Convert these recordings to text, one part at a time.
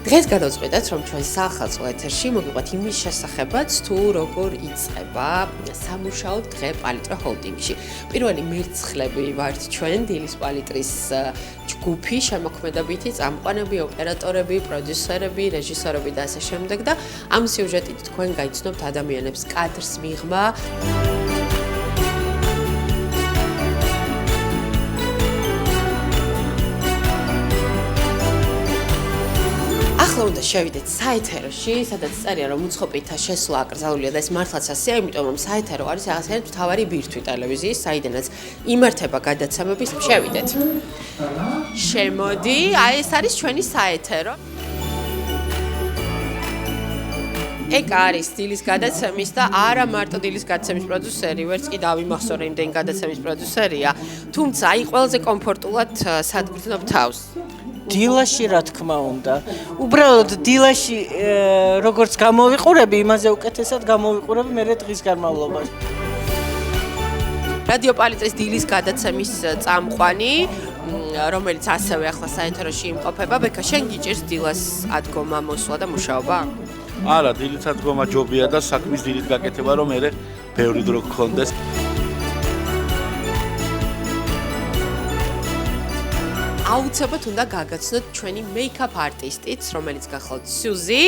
დღეს გადავწყვეტეთ, რომ ჩვენ სახალხო ეთერში მოგიყვეთ იმის შესახებაც, თუ როგორ იწყება სამუშაო დღე პალიტრა ჰოლდინგში. პირველი მერცხლები ვართ ჩვენ დილის პალიტრის ჯგუფი, შემოქმედებითი წამყვანები, ოპერატორები, პროდიუსერები, რეჟისორები და ასე შემდეგ და ამ სიუჟეტით თქვენ გაიცნობთ ადამიანებს კადრს მიღმა. ახლა უნდა შევიდეთ საეთეროში, სადაც წერია რომ უცხოპითა შესვლა აკრძალულია და ეს მართლაც ასეა, იმიტომ რომ საეთერო არის რაღაცნაირად მთავარი ბირთვი ტელევიზიის, საიდანაც იმართება გადაცემების. შევიდეთ. შემოდი, აი ეს არის ჩვენი საეთერო. ეგ არის დილის გადაცემის და არა მარტო დილის გადაცემის პროდიუსერი, ვერც კი დავიმახსოვრე იმდენი გადაცემის პროდიუსერია, თუმცა აი ყველაზე კომფორტულად სადგრძნობ თავს. დილაში რა თქმა უნდა. უბრალოდ დილაში როგორც გამოვიყურები, იმაზე უკეთესად გამოვიყურები მე დღის განმავლობაში. რადიო პალიტრის დილის გადაცემის წამყვანი, რომელიც ასევე ახლა საეთეროში იმყოფება, ბექა, შენ გიჭირს დილას ადგომა მოსვლა და მუშაობა? არა, დილით ადგომა ჯობია და საქმის დილით გაკეთება, რომ მე ბევრი დრო გქონდეს. აუცილებლად უნდა გაგაცნოთ ჩვენი მეიქაპ არტისტიც, რომელიც გახლავთ სუზი.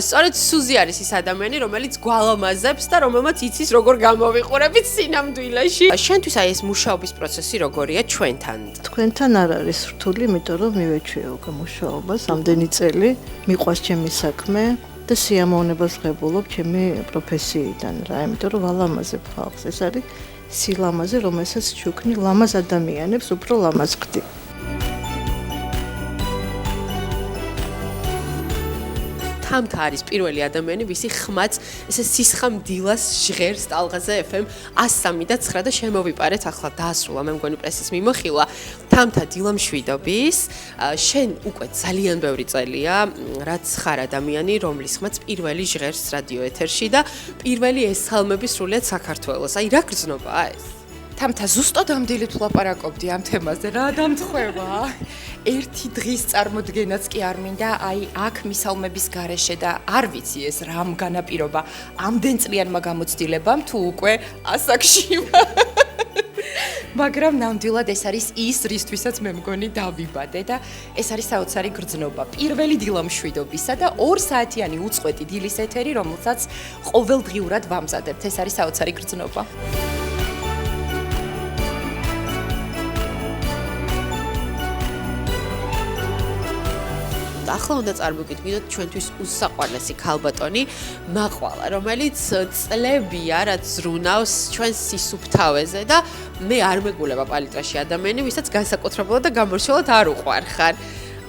სწორედ სუზი არის ის ადამიანი, რომელიც გვალამაზებს და რომელმაც იცის როგორ გამოვიყურებით სინამდვილეში. შენთვის აი ეს მუშაობის პროცესი როგორია ჩვენთან? თქვენთან არ არის რთული, იმიტომ რომ მივეჩვეო გამუშაობას ამდენი წელი, მიყვარს ჩემი საქმე და სიამოვნებას ღებულობ ჩემი პროფესიიდან რა, იმიტომ რომ ვალამაზებ ხალხს. ეს არის სილამაზე, რომელსაც შუქნი ლამაზ ადამიანებს უფრო ლამაზ ხდი. თამთა არის პირველი ადამიანი, ვისი ხმაც ესე სისხამ დილას ჟღერს ტალღაზე FM 103 და 9 და შემოვიპარეთ ახლა დაასრულა მე მგონი პრესის მიმოხილვა. თამთა დილამშვიდობის, შენ უკვე ძალიან ბევრი წელია, რაც ხარ ადამიანი, რომლის ხმაც პირველი ჟღერს რადიო ეთერში და პირველი ესალმები სრულიად საქართველოს. აი რა გრძნობაა ეს? თამთა ზუსტად ამ დილით ვლაპარაკობდი ამ თემაზე, რა დამთხვევა. ერთი დღის წარმოდგენაც კი არ მინდა, აი აქ მისალმების გარეშე და არ ვიცი ეს რამ განაპირობა ამდენ წლიანმა გამოცდილებამ თუ უკვე ასაკში. მაგრამ ნამდვილად ეს არის ის, რისთვისაც მე მგონი დავიბადე და ეს არის საოცარი გრძნობა. პირველი დილამშვიდობისა და 2 საათიანი უწყვეტი დილის ეთერი, რომელსაც ყოველდღიურად ვამზადებთ. ეს არის საოცარი გრძნობა. ახლა უნდა წარმოგიდგინოთ ჩვენთვის უსაყვარლესი ქალბატონი მაყვალა, რომელიც წლებია რაც ზრუნავს ჩვენს სისუფთავეზე და მე არ მეგულება პალიტრაში ადამიანი, ვისაც განსაკუთრებულად და გამორჩეულად არ უყვარხარ.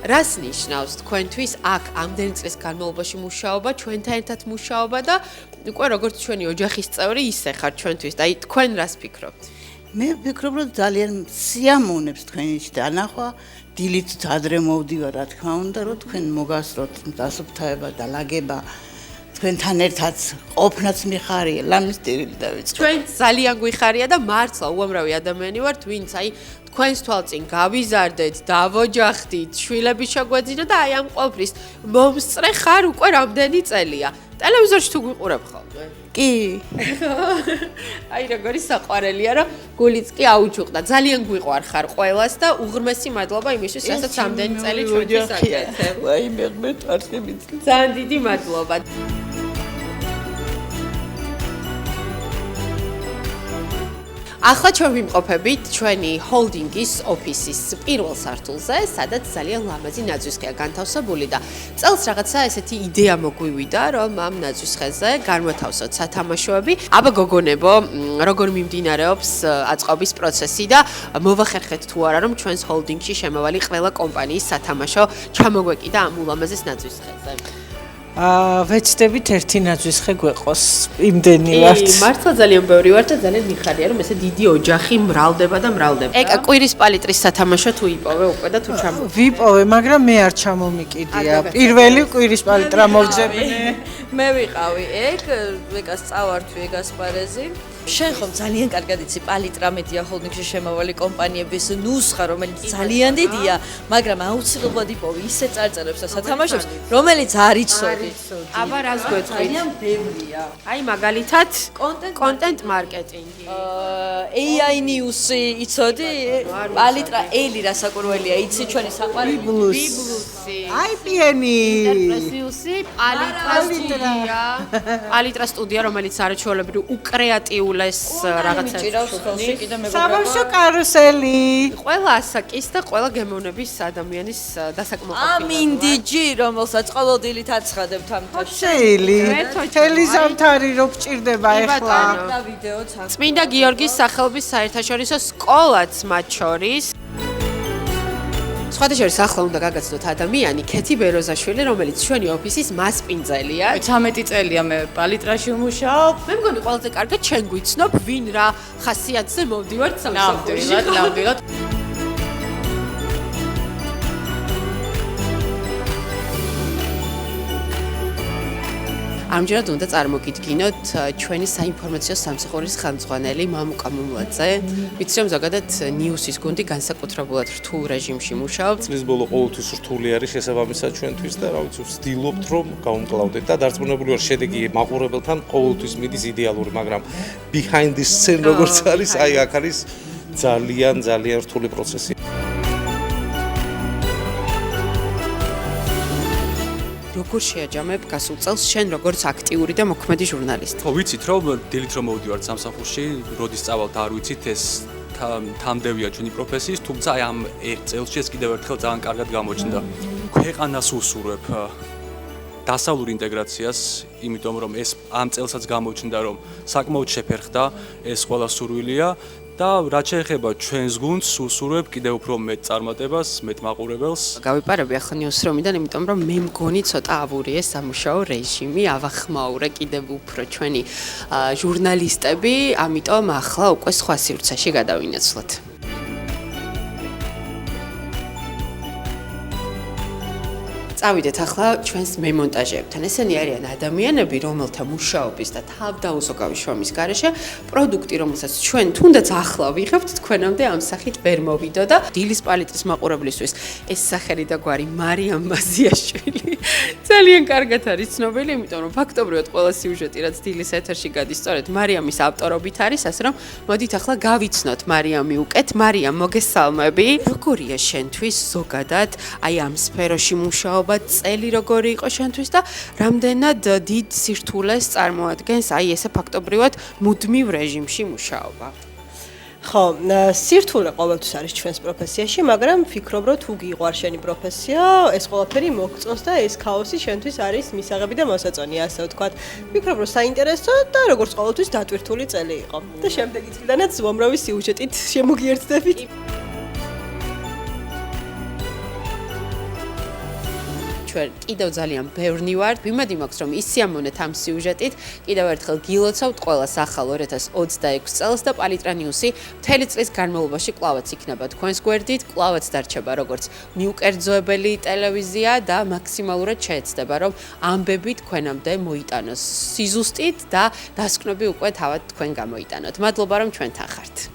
რას ნიშნავს თქვენთვის აქ ამდენი წლის განმავლობაში მუშაობა, ჩვენთან ერთად მუშაობა და უკვე როგორც ჩვენი ოჯახის წევრი ისე ხარ ჩვენთვის და აი თქვენ რას ფიქრობთ? მე ვფიქრობ, რომ ძალიან სიამოვნებს თქვენი დანახვა. დილით ადრე მოვდივარ, რა თქმა უნდა, რომ თქვენ მოგასწროთ დასუფთავება და ლაგება. თქვენთან ერთად ყოფნაც მიხარია, ლამის დილით დავიწყო. ჩვენ ძალიან გვიხარია და მართლა უამრავი ადამიანი ვართ, ვინც აი თქვენს თვალწინ გავიზარდეთ, დავოჯახდით, შვილები შეგვეძინა და აი ამ ყოველფრის მომსწრე ხარ უკვე რამდენი წელია. ტელევიზორში თუ გვიყურებ ხოლმე? კი. აი როგორი საყვარელია, რომ გულიც კი აუჯუყდა. ძალიან გვიყვარხარ ყველას და უღრმესი მადლობა იმისთვის, რასაც ამდენი წელი ჩვენთვის აკეთებ. ვაი, მე მეთქი მიცი. ძალიან დიდი მადლობა. ახლა ჩვენ ვიმყოფებით ჩვენი ჰოლდინგის ოფისის პირველ სართულზე, სადაც ძალიან ლამაზი ნაძვისხეა განთავსებული და წელს რაღაცა ესეთი იდეა მოგვივიდა, რომ ამ ნაძვისხეზე განვათავსოთ სათამაშოები. აბა გოგონებო, როგორ მიმდინარეობს აწყობის პროცესი და მოვახერხეთ თუ არა, რომ ჩვენს ჰოლდინგში შემოვალი ყველა კომპანიის სათამაშო ჩამოგვეკიდა ამ ულამაზეს ნაძვისხეზე. ვეცდებით ერთი ნაძვისხე გვეყოს, იმდენი ვართ. მართლა ძალიან ბევრი ვართ და ძალიან მიხარია, რომ ესე დიდი ოჯახი მრავლდება და მრავლდება. ეგ კვირის პალიტრის სათამაშო თუ იპოვე უკვე და თუ ჩამო. ვიპოვე, მაგრამ მე არ ჩამომიკიდია. პირველი კვირის პალიტრა მოვძებნე. მე ვიყავი ეგ, ვეგას წავართვი ეგ ასპარეზი. შენ ხომ ძალიან კარგად იცი პალიტრა მედია ჰოლდინგში შემავალი კომპანიების ნუსხა, რომელიც ძალიან დიდია, მაგრამ აუცილებლად იპოვი ისე წარწერებს და სათამაშოებს, რომელიც არ იცოდი. აბა რას გვეწყვით? ძალიან ბევრია. აი მაგალითად კონტენტ მარკეტინგი. AI News-ი იცოდი? პალიტრა ელი რასაკურველია, იცი ჩვენი საყვარელი ბიბლუსი. IPN-ი. ინტერპრესიუსი, პალიტრა სტუდია. პალიტრა სტუდია, რომელიც არაჩვეულებრივ უკრეატიულეს რაღაცებს ჭირავს ხელში კიდე მეგობრებო. საბავშვო კარუსელი. ყველა ასაკის და ყველა გემოვნების ადამიანის დასაკმაყოფილებლად. ამინდიჯი, რომელსაც ყოველდღიურად აცხადებთ ამ თემში. შეილი. მეთოჩო, თელი აი. ზამთარი რო გჭირდება ეხლა. ბატონო. და ვიდეოც აქვს. წმინდა გიორგის სახელობის საერთაშორისო სკოლაც მათ შორის. სხვათა შორის ახლა უნდა გაგაცნოთ ადამიანი ქეთი ბეროზაშვილი, რომელიც ჩვენი ოფისის მასპინძელია. 13 წელია მე პალიტრაში ვმუშაობ. მე მგონი ყველაზე კარგად ჩვენ გვიცნობ, ვინ რა ხასიათზე მოვდივართ სამსახურში. ნამდვილად. ამჯერად უნდა წარმოგიდგინოთ ჩვენი საინფორმაციო სამსახურის ხელმძღვანელი მამუკა მუმლაძე. ვიცი რომ ზოგადად ნიუსის გუნდი განსაკუთრებულად რთულ რეჟიმში მუშაობს. წლის ბოლო ყოველთვის რთული არის შესაბამისად ჩვენთვის და რა ვიცი ვცდილობთ რომ გავუმკლავდეთ და დარწმუნებული ვარ შედეგი მაყურებელთან ყოველთვის მიდის იდეალური, მაგრამ behind the scene როგორც არის, აი აქ არის ძალიან რთული პროცესი. როგორ შეაჯამებ გასულ წელს შენ როგორც აქტიური და მოქმედი ჟურნალისტი? ხო, ვიცით რომ დილით რომ მოვდივართ სამსახურში, როდის წავალთ არ ვიცით, ეს თამდევია ჩვენი პროფესიის, თუმცა აი ამ ერთ წელში ეს კიდევ ერთხელ ძალიან კარგად გამოჩნდა. ქვეყანას უსურვებ დასავლურ ინტეგრაციას, იმიტომ რომ ეს ამ წელსაც გამოჩნდა, რომ საკმაოდ შეფერხდა ეს ყველა სურვილია და რაც შეეხება ჩვენს გუნდს, უსურვებ კიდევ უფრო მეტ წარმატებას, მეტ მაყურებელს. გავიპარები ახლა ნიუსრომიდან, იმიტომ რომ მე მგონი ცოტა ავურია სამუშაო რეჟიმი, ავახმაურე კიდევ უფრო ჩვენი ჟურნალისტები, ამიტომ ახლა უკვე სხვა სივრცეში გადავინაცვლოთ. წავიდეთ ახლა ჩვენს მემონტაჟეებთან. ესენი არიან ადამიანები, რომელთა მუშაობის და თავდაუზოგავი შრომის გარეშე პროდუქტი, რომელსაც ჩვენ თუნდაც ახლა ვიღებთ, თქვენამდე ამ სახით ვერ მოვიდო და დილის პალიტრის მაყურებლისთვის ეს სახელი და გვარი მარიამ მაზიაშვილი ძალიან კარგად არის ცნობილი, იმიტომ რომ ფაქტობრივად ყველა სიუჟეტი, რაც დილის ეთერში გადის, სწორედ მარიამის ავტორობით არის, ასე რომ მოდით ახლა გავიცნოთ მარიამი უკეთ. მარიამ, მოგესალმები. როგორია შენთვის ზოგადად აი ამ სფეროში მუშაობა? წელი როგორი იყო შენთვის და რამდენად დიდ სირთულეს წარმოადგენს აი ესე ფაქტობრივად მუდმივ რეჟიმში მუშაობა? ხო, სირთულე ყოველთვის არის ჩვენს პროფესიაში, მაგრამ ვფიქრობ, რომ თუ გიყვარ შენი პროფესია, ეს ყველაფერი მოგწონს და ეს ქაოსი შენთვის არის მისაღები და მოსაწონი, ასე ვთქვათ. ვფიქრობ, რომ საინტერესო და როგორც ყოველთვის დატვირთული წელი იყო. და შემდეგი წლიდანაც უამრავი სიუჟეტით შემოგიერთდებით. ჩვენ კიდევ ძალიან ბევრნი ვართ. მიმადი მაქვს რომ ისიამოვნეთ ამ სიუჟეტით. კიდევ ერთხელ გილოცავთ ყველას ახალ 2026 წელს და პალიტრა ნიუსი მთელი წლის განმავლობაში კვლავაც იქნება თქვენს გვერდით, კვლავაც დარჩება როგორც მიუკერძოებელი ტელევიზია და მაქსიმალურად შეეცდება რომ ამბები თქვენამდე მოიტანოს სიზუსტით და დასკვნები უკვე თავად თქვენ გამოიტანოთ. მადლობა რომ ჩვენთან ხართ.